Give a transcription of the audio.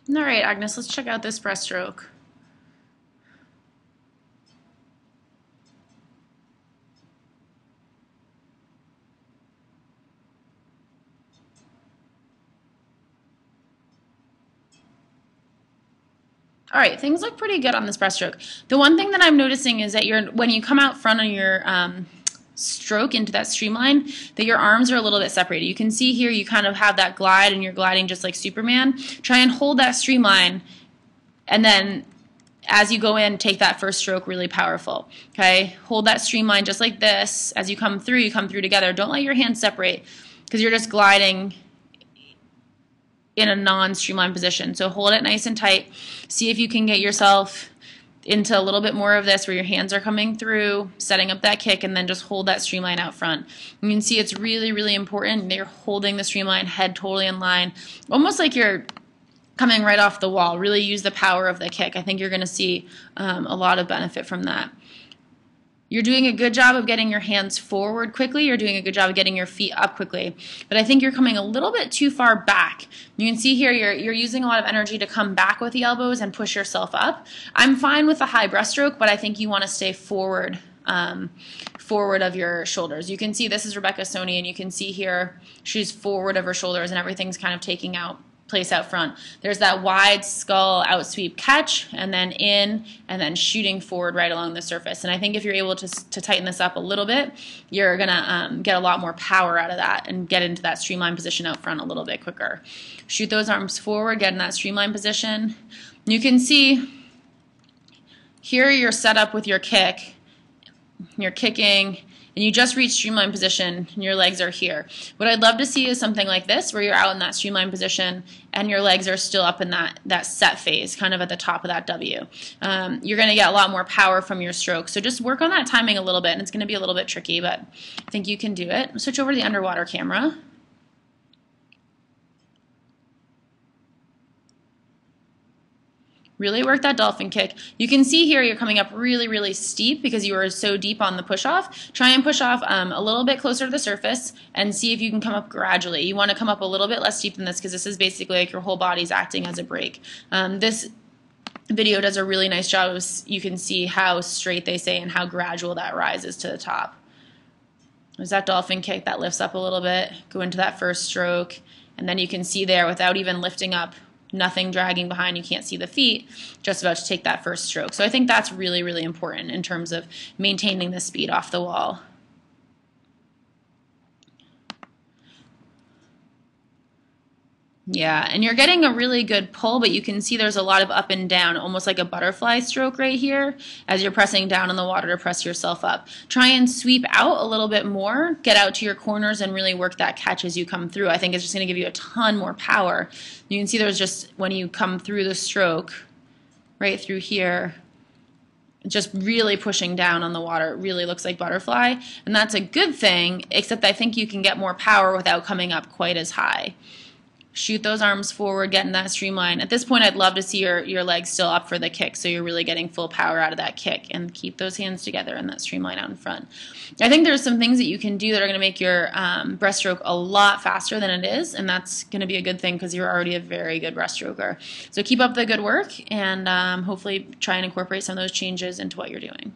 All right, Agnes, let's check out this breaststroke. All right, things look pretty good on this breaststroke. The one thing that I'm noticing is that when you come out front on your stroke into that streamline, that your arms are a little bit separated. You can see here you kind of have that glide and you're gliding just like Superman. Try and hold that streamline, and then as you go in, take that first stroke really powerful. Okay, hold that streamline just like this. As you come through together. Don't let your hands separate because you're just gliding in a non-streamlined position. So hold it nice and tight. See if you can get yourself into a little bit more of this where your hands are coming through, setting up that kick, and then just hold that streamline out front. You can see it's really, really important that you're holding the streamline, head totally in line, almost like you're coming right off the wall. Really use the power of the kick. I think you're going to see a lot of benefit from that. You're doing a good job of getting your hands forward quickly. You're doing a good job of getting your feet up quickly. But I think you're coming a little bit too far back. You can see here you're using a lot of energy to come back with the elbows and push yourself up. I'm fine with a high breaststroke, but I think you want to stay forward, forward of your shoulders. You can see this is Rebecca Soni, and you can see here she's forward of her shoulders, and everything's kind of taking place out front. There's that wide skull out sweep catch, and then in, and then shooting forward right along the surface. And I think if you're able to tighten this up a little bit, you're going to get a lot more power out of that and get into that streamline position out front a little bit quicker. Shoot those arms forward, get in that streamline position. You can see here you're set up with your kick. You're kicking, and you just reach streamline position and your legs are here. What I'd love to see is something like this where you're out in that streamline position and your legs are still up in that set phase, kind of at the top of that W. You're going to get a lot more power from your stroke. So just work on that timing a little bit, and it's going to be a little bit tricky, but I think you can do it. Switch over to the underwater camera. Really work that dolphin kick. You can see here you're coming up really, really steep because you were so deep on the push-off. Try and push off a little bit closer to the surface and see if you can come up gradually. You want to come up a little bit less steep than this because this is basically like your whole body's acting as a brake. This video does a really nice job of, you can see how straight they say and how gradual that rises to the top. There's that dolphin kick that lifts up a little bit, go into that first stroke, and then you can see there without even lifting up, nothing dragging behind, you can't see the feet, just about to take that first stroke. So I think that's really, really important in terms of maintaining the speed off the wall. Yeah, and you're getting a really good pull, but you can see there's a lot of up and down, almost like a butterfly stroke right here as you're pressing down in the water to press yourself up. Try and sweep out a little bit more, get out to your corners and really work that catch as you come through. I think it's just going to give you a ton more power. You can see there's just, when you come through the stroke, right through here, just really pushing down on the water. It really looks like butterfly, and that's a good thing, except I think you can get more power without coming up quite as high. Shoot those arms forward, get in that streamline. At this point, I'd love to see your legs still up for the kick, so you're really getting full power out of that kick, and keep those hands together in that streamline out in front. I think there's some things that you can do that are going to make your breaststroke a lot faster than it is, and that's going to be a good thing because you're already a very good breaststroker. So keep up the good work, and hopefully try and incorporate some of those changes into what you're doing.